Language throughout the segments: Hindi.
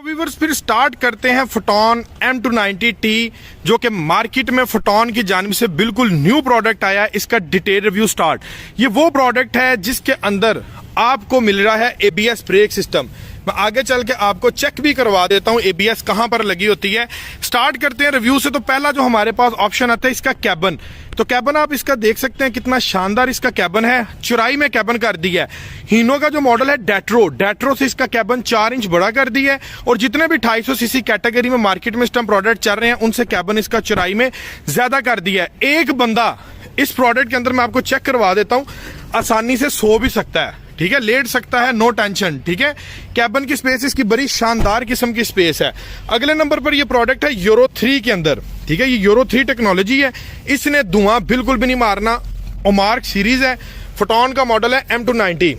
व्यूअर्स फिर स्टार्ट करते हैं फोटोन M290T, जो कि मार्केट में फोटोन की जानिब से बिल्कुल न्यू प्रोडक्ट आया है। इसका डिटेल रिव्यू स्टार्ट। ये वो प्रोडक्ट है जिसके अंदर आपको मिल रहा है ABS ब्रेक सिस्टम। मैं आगे चल के आपको चेक भी करवा देता हूं ABS कहां पर लगी होती है। स्टार्ट करते हैं रिव्यू से। तो पहला जो हमारे पास ऑप्शन आता है इसका कैबन। तो कैबन आप इसका देख सकते हैं कितना शानदार इसका कैबन है, चौड़ाई में कैबन कर दिया है। हीनो का जो मॉडल है डेट्रो से इसका कैबन 4 इंच बड़ा कर दिया है। और जितने भी 250 सीसी कैटेगरी में मार्केट में इस टाइम प्रोडक्ट चल रहे हैं उनसे कैबन इसका चौड़ाई में ज्यादा कर दिया है। एक बंदा इस प्रोडक्ट के अंदर मैं आपको चेक करवा देता हूं, आसानी से सो भी सकता है, ठीक है, लेट सकता है, नो टेंशन, ठीक है। कैबन की स्पेस इसकी बड़ी शानदार किस्म की स्पेस है। अगले नंबर पर ये प्रोडक्ट है यूरो 3 के अंदर, ठीक है। ये यूरो 3 टेक्नोलॉजी है, इसने धुआं बिल्कुल भी नहीं मारना। ओमार्क सीरीज है, फोटोन का मॉडल है M290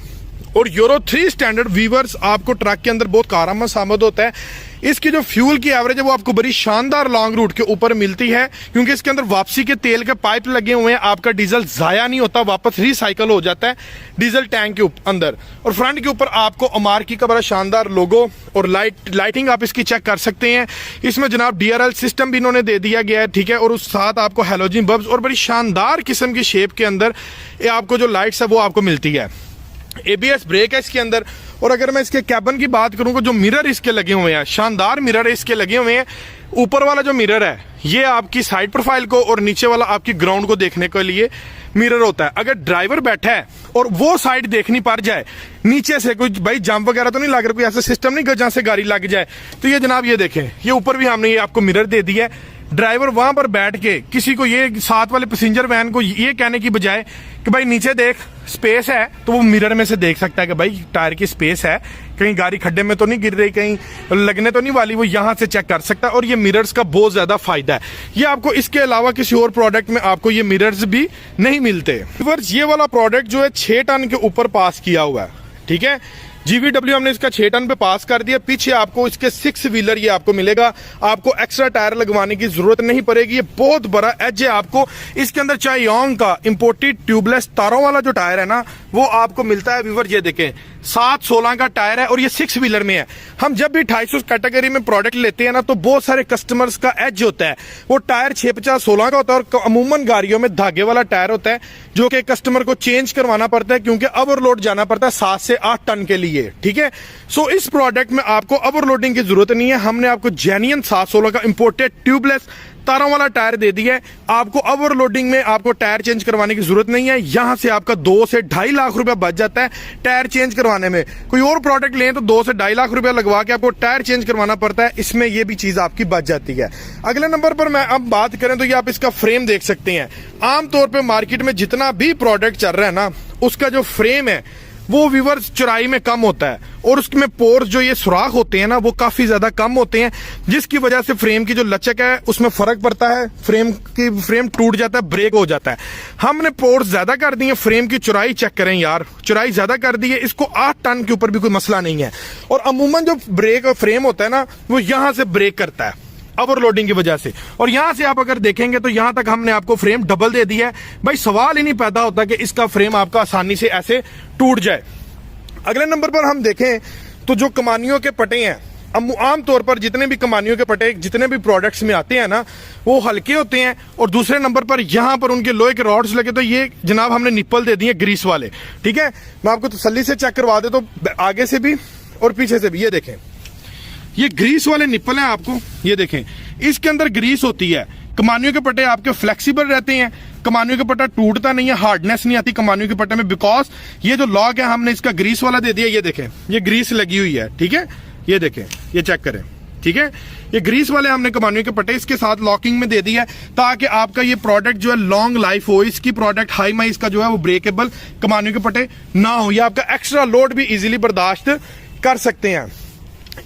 और यूरो 3 स्टैंडर्ड व्यूअर्स आपको ट्रक के अंदर बहुत कारआमद साबित होता है। इसकी जो फ्यूल की एवरेज है वो आपको बड़ी शानदार लॉन्ग रूट के ऊपर मिलती है, क्योंकि इसके अंदर वापसी के तेल के पाइप लगे हुए हैं। आपका डीजल जाया नहीं होता, वापस रिसाइकल हो जाता है डीजल टैंक के अंदर। और फ्रंट के ऊपर आपको ओमार्की का बड़ा शानदार लोगो और लाइटिंग आप इसकी चेक कर सकते हैं। इसमें जनाब DRL सिस्टम भी इन्होंने दे दिया गया है, ठीक है। और उस साथ आपको हैलोजन बल्ब्स और बड़ी शानदार किस्म की शेप के अंदर ये आपको जो लाइट्स है वो आपको मिलती है। ABS ब्रेक है इसके अंदर। और अगर मैं इसके कैबन की बात करूंगा, जो मिरर इसके लगे हुए हैं, शानदार मिरर इसके लगे हुए हैं। ऊपर वाला जो मिरर है ये आपकी साइड प्रोफाइल को और नीचे वाला आपकी ग्राउंड को देखने के लिए मिरर होता है। अगर ड्राइवर बैठा है और वो साइड देखनी पड़ जाए, नीचे से कोई भाई जंप वगैरह तो नहीं लग रहा, कोई ऐसा सिस्टम नहीं जहां से गाड़ी लग जाए, तो ये जनाब ये देखें, ये ऊपर भी हमने ये आपको मिरर दे दिया है। ड्राइवर वहां पर बैठ के किसी को ये साथ वाले पैसेंजर वैन को ये कहने की बजाय कि भाई नीचे देख स्पेस है, तो वो मिरर में से देख सकता है कि भाई टायर की स्पेस है, कहीं गाड़ी खड्डे में तो नहीं गिर रही, कहीं लगने तो नहीं वाली, वो यहां से चेक कर सकता है। और ये मिरर्स का बहुत ज्यादा फायदा है। ये आपको इसके अलावा किसी और प्रोडक्ट में आपको ये मिरर्स भी नहीं मिलते। ये वाला प्रोडक्ट जो है 6 टन के ऊपर पास किया हुआ है, ठीक है। GVW हमने इसका 6 टन पे पास कर दिया। पीछे आपको इसके 6 व्हीलर ये आपको मिलेगा, आपको एक्स्ट्रा टायर लगवाने की जरूरत नहीं पड़ेगी। ये बहुत बड़ा एज है आपको इसके अंदर। चायोंग का इंपोर्टेड ट्यूबलेस तारों वाला जो टायर है ना वो आपको मिलता है। व्यूअर ये देखें 7/16 का टायर है और ये 6 व्हीलर में है। हम जब भी 250 कैटेगरी में प्रोडक्ट लेते हैं ना तो बहुत सारे कस्टमर्स का एज होता है, वो टायर 650/16 का होता है। और अमूमन गाड़ियों में धागे वाला टायर होता है जो कि कस्टमर को चेंज करवाना पड़ता है, क्योंकि ओवरलोड जाना पड़ता है 7 से 8 टन के लिए, ठीक है। सो इस प्रोडक्ट में आपको ओवरलोडिंग की जरूरत नहीं है। हमने आपको जेन्युइन 7/16 का इंपोर्टेड ट्यूबलेस तारों वाला टायर दे दिया है। आपको ओवरलोडिंग में आपको टायर चेंज करवाने की जरूरत नहीं है। यहां से आपका 2 से 2.5 लाख रुपया बच जाता है टायर चेंज करवाने में। कोई और प्रोडक्ट लें तो 2 से 2.5 लाख रुपया लगवा के आपको टायर चेंज करवाना पड़ता है, इसमें ये भी चीज आपकी बच जाती है। अगले नंबर पर मैं अब बात करें तो ये आप इसका फ्रेम देख सकते हैं। आमतौर पर मार्केट में जितना भी प्रोडक्ट चल रहा है ना उसका जो फ्रेम है वो व्यूअर्स चौड़ाई में कम होता है और उसमें पोर्स जो ये सुराख होते हैं ना वो काफी ज्यादा कम होते हैं, जिसकी वजह से फ्रेम की जो लचक है उसमें फर्क पड़ता है। फ्रेम टूट जाता है, ब्रेक हो जाता है। हमने पोर्स ज्यादा कर दिए। फ्रेम की चौड़ाई चेक करें यार, चौड़ाई ज्यादा कर दी है। इसको 8 टन के ऊपर भी कोई मसला नहीं है। और अमूमन जो ब्रेक फ्रेम होता है ना वो यहां से ब्रेक करता है ओवरलोडिंग की वजह से। और यहां से आप अगर देखेंगे तो यहां तक हमने आपको फ्रेम डबल दे दिया है। भाई सवाल ही नहीं पैदा होता कि इसका फ्रेम आपका आसानी से ऐसे टूट जाए। अगले नंबर पर हम देखें तो जो कमानियों के पटे हैं, आमतौर पर जितने भी कमानियों के पटे जितने भी प्रोडक्ट्स में आते हैं ना वो हल्के होते हैं। और दूसरे नंबर पर यहां पर उनके लोहे के रॉड्स लगे, तो ये जनाब हमने निप्पल दे दिए ग्रीस वाले, ठीक है। मैं आपको तसल्ली से चेक करवा दे तो आगे से भी और पीछे से भी। ये देखें ये ग्रीस वाले निप्पल हैं आपको, ये देखें इसके अंदर ग्रीस होती है। कमानियों के पट्टे आपके फ्लेक्सिबल रहते हैं, कमानियों के पट्टा टूटता नहीं है, हार्डनेस नहीं आती कमानियों के पट्टे में, बिकॉज ये जो लॉक है हमने इसका ग्रीस वाला दे दिया। ये देखें ये ग्रीस लगी हुई है, ठीक है। ये देखें ये चेक करें, ठीक है। ये ग्रीस वाले हमने कमानियों के पट्टे इसके साथ लॉकिंग में दे दिया है ताकि आपका ये प्रोडक्ट जो है लॉन्ग लाइफ हो। इसकी प्रोडक्ट हाई माई इसका जो है वो ब्रेकेबल कमानियों के पट्टे ना हो, या आपका एक्स्ट्रा लोड भी इजीली बर्दाश्त कर सकते हैं।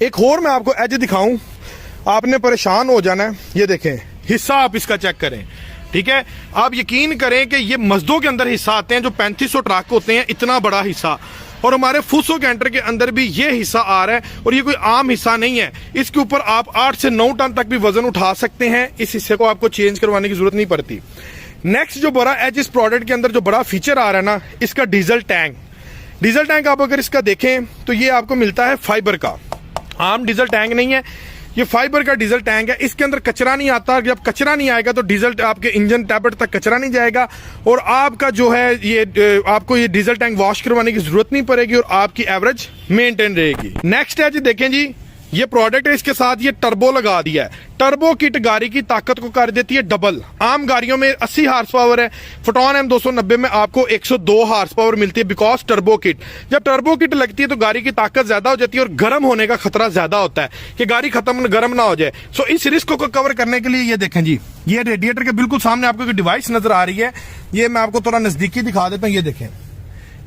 एक और मैं आपको एज दिखाऊं, आपने परेशान हो जाना है। ये देखें हिस्सा आप इसका चेक करें, ठीक है। आप यकीन करें कि ये मजदों के अंदर हिस्सा आते हैं जो 3500 ट्रक होते हैं, इतना बड़ा हिस्सा। और हमारे फुसो कैंटर के अंदर भी ये हिस्सा आ रहा है और ये कोई आम हिस्सा नहीं है। इसके ऊपर आप 8 से 9 टन तक भी वजन उठा सकते हैं। इस हिस्से को आपको चेंज करवाने की जरूरत नहीं पड़ती। नेक्स्ट जो बड़ा एज इस प्रोडक्ट के अंदर जो बड़ा फीचर आ रहा है ना इसका डीजल टैंक। डीजल टैंक आप अगर इसका देखें तो ये आपको मिलता है फाइबर का। आम डीजल टैंक नहीं है, ये फाइबर का डीजल टैंक है। इसके अंदर कचरा नहीं आता, जब कचरा नहीं आएगा तो डीजल आपके इंजन टैबलेट तक कचरा नहीं जाएगा और आपका जो है ये आपको ये डीजल टैंक वॉश करवाने की जरूरत नहीं पड़ेगी और आपकी एवरेज मेंटेन रहेगी। नेक्स्ट है जी, देखें जी, ये प्रोडक्ट है, इसके साथ ये टर्बो लगा दिया है। टर्बो किट गाड़ी की ताकत को कर देती है डबल। आम गाड़ियों में 80 हार्स पावर है, फोटोन M290 में आपको 102 हार्स पावर मिलती है बिकॉज टर्बो किट। जब टर्बो किट लगती है तो गाड़ी की ताकत ज्यादा हो जाती है और गर्म होने का खतरा ज्यादा होता है कि गाड़ी खत्म गर्म ना हो जाए। सो इस रिस्क को कवर करने के लिए ये देखें जी, ये रेडिएटर के बिल्कुल सामने आपको एक डिवाइस नजर आ रही है, ये मैं आपको थोड़ा नजदीकी दिखा देता हूँ। ये देखें,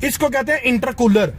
इसको कहते हैं इंटरकूलर,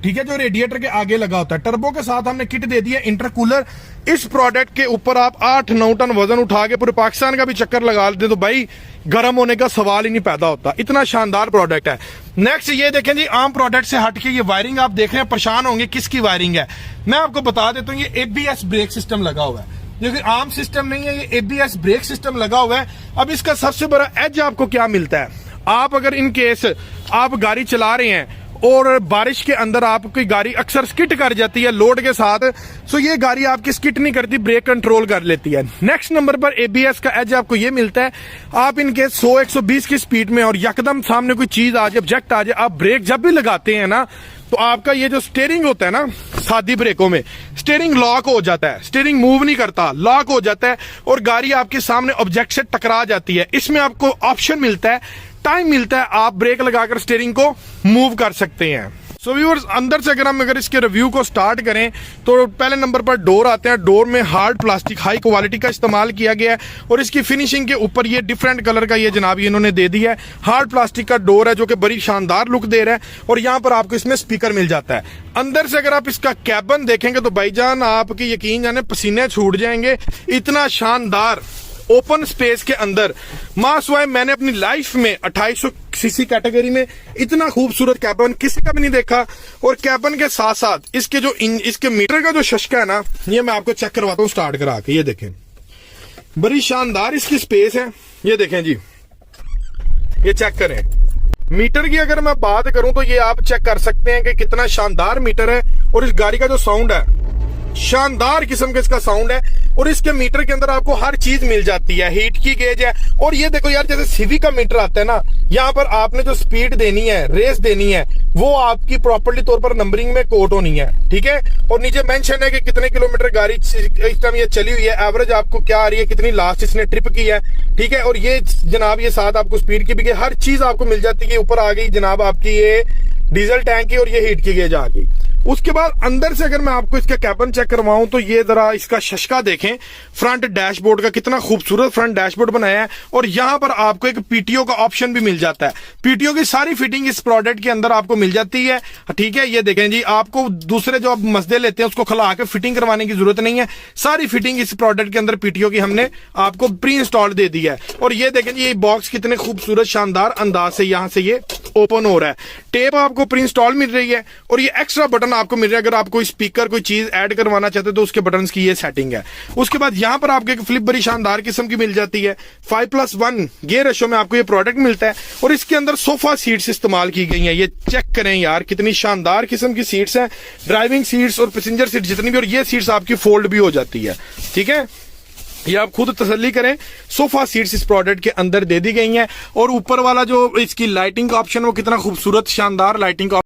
ठीक है, जो रेडिएटर के आगे लगा होता है। टर्बो के साथ हमने किट दे दी है इंटरकूलर। इस प्रोडक्ट के ऊपर आप 8-9 टन वजन उठा के पूरे पाकिस्तान का भी चक्कर लगा लेते तो भाई गर्म होने का सवाल ही नहीं पैदा होता। इतना शानदार प्रोडक्ट है। नेक्स्ट ये देखें जी, आम प्रोडक्ट से हटके ये वायरिंग आप देख रहे हैं, परेशान होंगे किसकी वायरिंग है। मैं आपको बता देता हूँ, ये ABS ब्रेक सिस्टम लगा हुआ है, जो कि आम सिस्टम नहीं है, ये ABS ब्रेक सिस्टम लगा हुआ है। अब इसका सबसे बड़ा एज आपको क्या मिलता है, आप अगर इन केस आप गाड़ी चला रहे हैं और बारिश के अंदर आपकी गाड़ी अक्सर स्किट कर जाती है लोड के साथ, सो ये गाड़ी आपकी स्किट नहीं करती, ब्रेक कंट्रोल कर लेती है। नेक्स्ट नंबर पर ABS का एज आपको ये मिलता है, आप इनके 100-120 की स्पीड में और यकदम सामने कोई चीज आ जाए, ऑब्जेक्ट आ जाए, आप ब्रेक जब भी लगाते हैं ना तो आपका ये जो स्टीयरिंग होता है ना, सादी ब्रेकों में स्टीयरिंग लॉक हो जाता है, स्टीयरिंग मूव नहीं करता, लॉक हो जाता है और गाड़ी आपके सामने ऑब्जेक्ट से टकरा जाती है। इसमें आपको ऑप्शन मिलता है, टाइम मिलता है, आप ब्रेक लगाकर स्टीयरिंग को मूव कर सकते हैं। सो व्यूअर्स, अंदर से अगर इसके रिव्यू को स्टार्ट करें तो पहले नंबर पर डोर आते हैं। डोर में हार्ड प्लास्टिक हाई क्वालिटी का इस्तेमाल किया गया है और इसकी फिनिशिंग के ऊपर ये डिफरेंट कलर का ये जनाब इन्होंने दे दिया है। हार्ड प्लास्टिक का डोर है जो कि बड़ी शानदार लुक दे रहा है और यहाँ पर आपको इसमें स्पीकर मिल जाता है। अंदर से अगर आप इसका कैबिन देखेंगे तो भाईजान आपकी यकीन जाने पसीने छूट जाएंगे। इतना शानदार ओपन स्पेस के अंदर मासवाए मैंने अपनी लाइफ में 2800 सीसी कैटेगरी में इतना खूबसूरत कैबिन किसी का भी नहीं देखा। और कैबिन के साथ साथ इसके जो इसके मीटर का जो शशका है ना, ये मैं आपको चेक करवाता हूँ स्टार्ट करा के। ये देखें, बड़ी शानदार इसकी स्पेस है। ये देखें जी, ये चेक करें। मीटर की अगर मैं बात करूं तो ये आप चेक कर सकते हैं कि कितना शानदार मीटर है और इस गाड़ी का जो साउंड है, शानदार किस्म का इसका साउंड है और इसके मीटर के अंदर आपको हर चीज मिल जाती है। हीट की गेज है और ये देखो यार, जैसे सीवी का मीटर आता है ना, यहाँ पर आपने जो स्पीड देनी है, रेस देनी है, वो आपकी प्रॉपर्ली तौर पर नंबरिंग में कोट होनी है, ठीक है। और नीचे मेंशन है कि कितने किलोमीटर गाड़ी इस टाइम ये चली हुई है, एवरेज आपको क्या आ रही है, कितनी लास्ट इसने ट्रिप की है, ठीक है। और ये जनाब ये साथ आपको स्पीड की भी हर चीज आपको मिल जाती है। ऊपर आ गई जनाब आपकी ये डीजल टैंक की और ये हीट की गेज आ गई। उसके बाद अंदर से अगर मैं आपको इसका कैबिन चेक करवाऊं तो ये जरा इसका शशका देखें। फ्रंट डैशबोर्ड का कितना खूबसूरत फ्रंट डैशबोर्ड बनाया है और यहां पर आपको एक PTO का ऑप्शन भी मिल जाता है। PTO की सारी फिटिंग इस प्रोडक्ट के अंदर आपको मिल जाती है, ठीक है। ये देखें जी, आपको दूसरे जो आप मसदे लेते हैं उसको खला के फिटिंग करवाने की जरूरत नहीं है। सारी फिटिंग इस प्रोडक्ट के अंदर PTO की हमने आपको प्री इंस्टॉल्ड दे दी है। और ये देखें जी, ये बॉक्स कितने खूबसूरत शानदार अंदाज से यहां से ये ओपन हो रहा है। टेप आपको प्री इंस्टॉल मिल रही है और ये एक्स्ट्रा बटन आपको मिल रहा है। अगर आप कोई स्पीकर कोई चीज ऐड करवाना चाहते हैं तो उसके बटन्स की ये सेटिंग है। उसके बाद यहां पर आपको एक फ्लिप बड़ी शानदार किस्म की मिल जाती है। 5+1 गियर रेशो में आपको ये प्रोडक्ट मिलता है और इसके अंदर सोफा सीट्स इस्तेमाल की गई हैं। ये चेक करें यार, कितनी शानदार किस्म की सीट्स हैं, ड्राइविंग सीट्स और पैसेंजर सीट जितनी भी, और ये सीट्स आपकी फोल्ड भी हो जाती है, ठीक है। ये आप खुद तसल्ली करें, सोफा सीट्स इस प्रोडक्ट के अंदर दे दी गई हैं। और ऊपर वाला जो इसकी लाइटिंग का ऑप्शन, वो कितना खूबसूरत शानदार लाइटिंग का